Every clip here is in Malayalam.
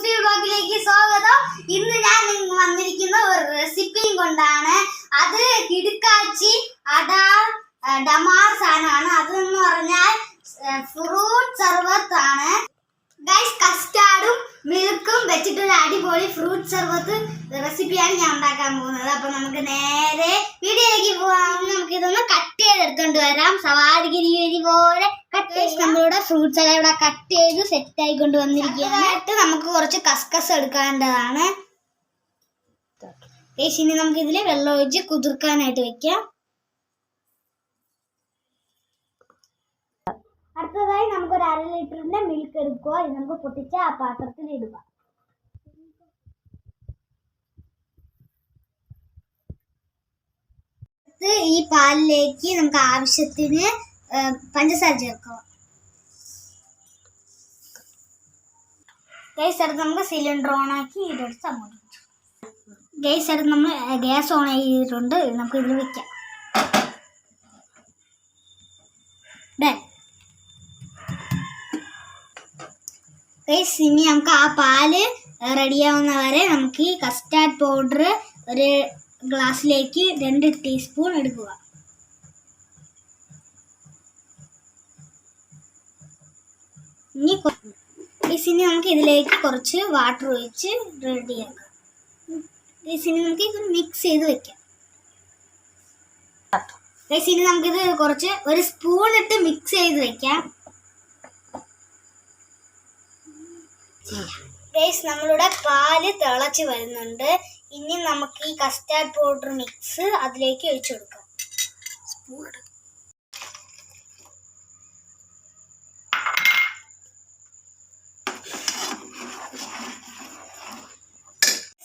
ന്യൂസ് വ്ലോഗിലേക്ക് സ്വാഗതം. ഇന്ന് ഞാൻ വന്നിരിക്കുന്ന ഒരു റെസിപ്പിയും കൊണ്ടാണ്. അത് കിടുക്കാച്ചി അടാർ ഡമാർ സാധനമാണ്. അതെന്ന് പറഞ്ഞാൽ ഫ്രൂട്ട് സർബത്ത് ആണ്. ഗൈസ്, കസ്റ്റാർഡും മിൽക്കും വെച്ചിട്ടൊരു അടിപൊളി ഫ്രൂട്ട് സർബത്ത് റെസിപ്പിയാണ് ഞാൻ ഉണ്ടാക്കാൻ പോകുന്നത്. അപ്പൊ നമുക്ക് നേരെ വീഡിയോയിലേക്ക് പോവാം. നമുക്ക് ഇതൊന്ന് കട്ട് ചെയ്തെടുത്തോണ്ട് വരാം. സവാരിഗിരി പോലെ നമ്മളുടെ ഫ്രൂട്ട്സ് എല്ലാം ഇവിടെ കട്ട് ചെയ്ത് സെറ്റ് ആയിക്കൊണ്ട് വന്നിരിക്കുകയാണ്. നമുക്ക് കുറച്ച് കസ്കസ് എടുക്കേണ്ടതാണ്. ഇനി നമുക്ക് ഇതിൽ വെള്ളം ഒഴിച്ച് കുതിർക്കാനായിട്ട് വെക്കാം. അടുത്തതായി നമുക്ക് ഒരു 1/2 ലിറ്ററിന്റെ മിൽക്ക് എടുക്കുക. ഇത് നമുക്ക് പൊട്ടിച്ച ആ പാത്രത്തിൽ ഇടുക. ഈ പാലിലേക്ക് നമുക്ക് ആവശ്യത്തിന് പഞ്ചസാര ചേർക്കുക. ഗൈസ്, അടുത്ത് നമുക്ക് സിലിണ്ടർ ഓൺ ആക്കി ഇതെടുത്ത് അങ്ങോട്ട്. ഗൈസ്, അടുത്ത് നമ്മൾ ഗ്യാസ് ഓൺ ചെയ്തിട്ടുണ്ട്. നമുക്ക് ഇതിൽ വെക്കാം. ഗൈസ്, ഇനി നമുക്ക് ആ പാല് റെഡിയാവുന്ന വരെ നമുക്ക് ഈ കസ്റ്റാർഡ് പൗഡർ ഒരു ഗ്ലാസ്സിലേക്ക് 2 ടീസ്പൂൺ എടുക്കുക. ഇനി നമുക്ക് ഇതിലേക്ക് കുറച്ച് വാട്ടർ ഒഴിച്ച് റെഡിയാക്കാം. ഇനി നമുക്ക് ഇത് മിക്സ് ചെയ്ത് വെക്കാം. ഇനി നമുക്കിത് കുറച്ച് ഒരു സ്പൂൺ ഇട്ട് മിക്സ് ചെയ്ത് വെക്കാം. ഗൈസ്, നമ്മളുടെ പാല് തിളച്ച് വരുന്നുണ്ട്. ഇനി നമുക്ക് ഈ കസ്റ്റാർഡ് പൗഡർ മിക്സ് അതിലേക്ക് ഒഴിച്ചു കൊടുക്കാം.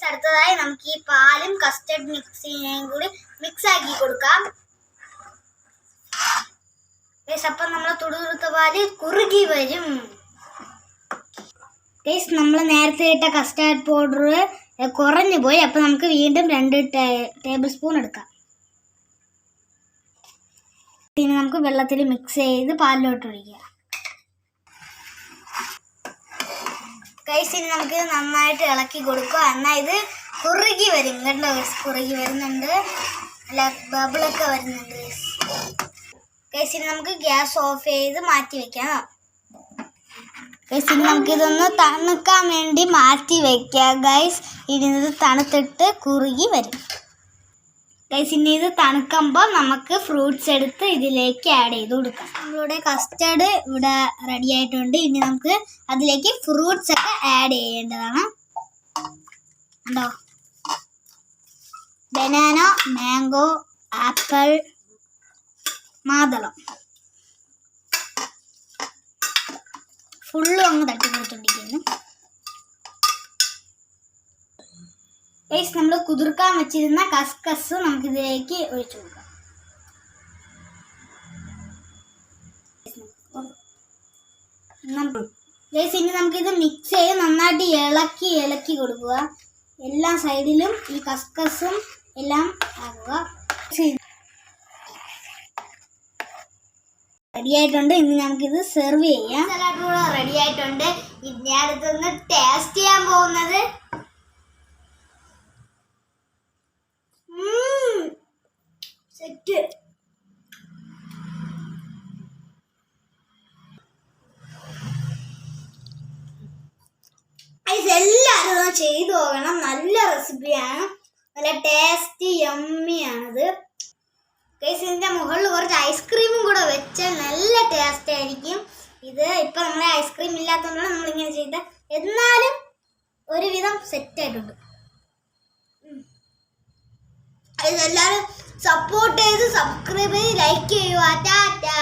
അടുത്തതായി നമുക്ക് ഈ പാലും കസ്റ്റാർഡ് മിക്സിനെയും കൂടി മിക്സ് ആക്കി കൊടുക്കാം. അപ്പം നമ്മൾ തുടുതുടുത്ത പാല് കുറുകി വരും. ഗൈസ്, നമ്മൾ നേരത്തെ ഇട്ട കസ്റ്റാർഡ് പൗഡർ കുറഞ്ഞു പോയി. അപ്പം നമുക്ക് വീണ്ടും 2 ടേബിൾ സ്പൂൺ എടുക്കാം. ഇനി നമുക്ക് വെള്ളത്തിൽ മിക്സ് ചെയ്ത് പാലിലോട്ട് ഒഴിക്കുക. ഗൈസ്, ഇനി നമുക്ക് നന്നായിട്ട് ഇളക്കി കൊടുക്കുക. എന്നാൽ ഇത് കുറുകി വരും. കണ്ടോ ഗൈസ്, കുറുകി വരുന്നുണ്ട്. അല്ല, ബബിളൊക്കെ വരുന്നുണ്ട്. ഗൈസ്, ഇനി നമുക്ക് ഗ്യാസ് ഓഫ് ചെയ്ത് മാറ്റി വെക്കാം. ഗൈസ്, ഇനി നമുക്കിതൊന്ന് തണുക്കാൻ വേണ്ടി മാറ്റി വെക്കാം. ഗൈസ്, ഇനി ഇത് തണുത്തിട്ട് കുറുകി വരും. ഗൈസ്, ഇനി ഇത് തണുക്കുമ്പോൾ നമുക്ക് ഫ്രൂട്ട്സ് എടുത്ത് ഇതിലേക്ക് ആഡ് ചെയ്ത് കൊടുക്കാം. നമ്മളുടെ കസ്റ്റർഡ് ഇവിടെ റെഡി ആയിട്ടുണ്ട്. ഇനി നമുക്ക് അതിലേക്ക് ഫ്രൂട്ട്സ് ഒക്കെ ആഡ് ചെയ്യേണ്ടതാണ്. ഉണ്ടോ, ബനാന, മാംഗോ, ആപ്പിൾ, മാതളം ഫുള്ളും അങ്ങ് തട്ടി കൊടുത്തോണ്ടിരിക്കുന്നു. ഗൈസ്, നമ്മൾ കുതിർക്കാൻ വെച്ചിരുന്ന കസ്കസ് നമുക്കിതിലേക്ക് ഒഴിച്ചു കൊടുക്കാം. ഗൈസ്, ഇനി നമുക്കിത് മിക്സ് ചെയ്ത് നന്നായിട്ട് ഇളക്കി കൊടുക്കുക. എല്ലാ സൈഡിലും ഈ കസ്കസും എല്ലാം ആകുക. റെഡി ആയിട്ടുണ്ട്. ഇനി നമുക്കിത് സെർവ് ചെയ്യാം. സലാഡ് കൂടെ റെഡി ആയിട്ടുണ്ട്. ഇനി അടുത്തൊന്ന് ടേസ്റ്റ് ചെയ്യാൻ പോകുന്നത് സെറ്റ്. എല്ലാവരും ചെയ്തു പോകണം. നല്ല റെസിപ്പിയാണ്. നല്ല ടേസ്റ്റി യമ്മിയാണിത്. ഗൈസ്, ഇതിൻ്റെ മുകളിൽ കുറച്ച് ഐസ്ക്രീമും കൂടെ വെച്ചാൽ നല്ല ടേസ്റ്റ് ആയിരിക്കും. ഇത് ഇപ്പം നമ്മളെ ഐസ്ക്രീം ഇല്ലാത്തതുകൊണ്ടാണ് നമ്മളിങ്ങനെ ചെയ്ത. എന്നാലും ഒരുവിധം സെറ്റായിട്ടുണ്ട്. ഇതെല്ലാവരും സപ്പോർട്ട് ചെയ്ത് സബ്സ്ക്രൈബ് ചെയ്ത് ലൈക്ക് ചെയ്യുക. ടാറ്റാ.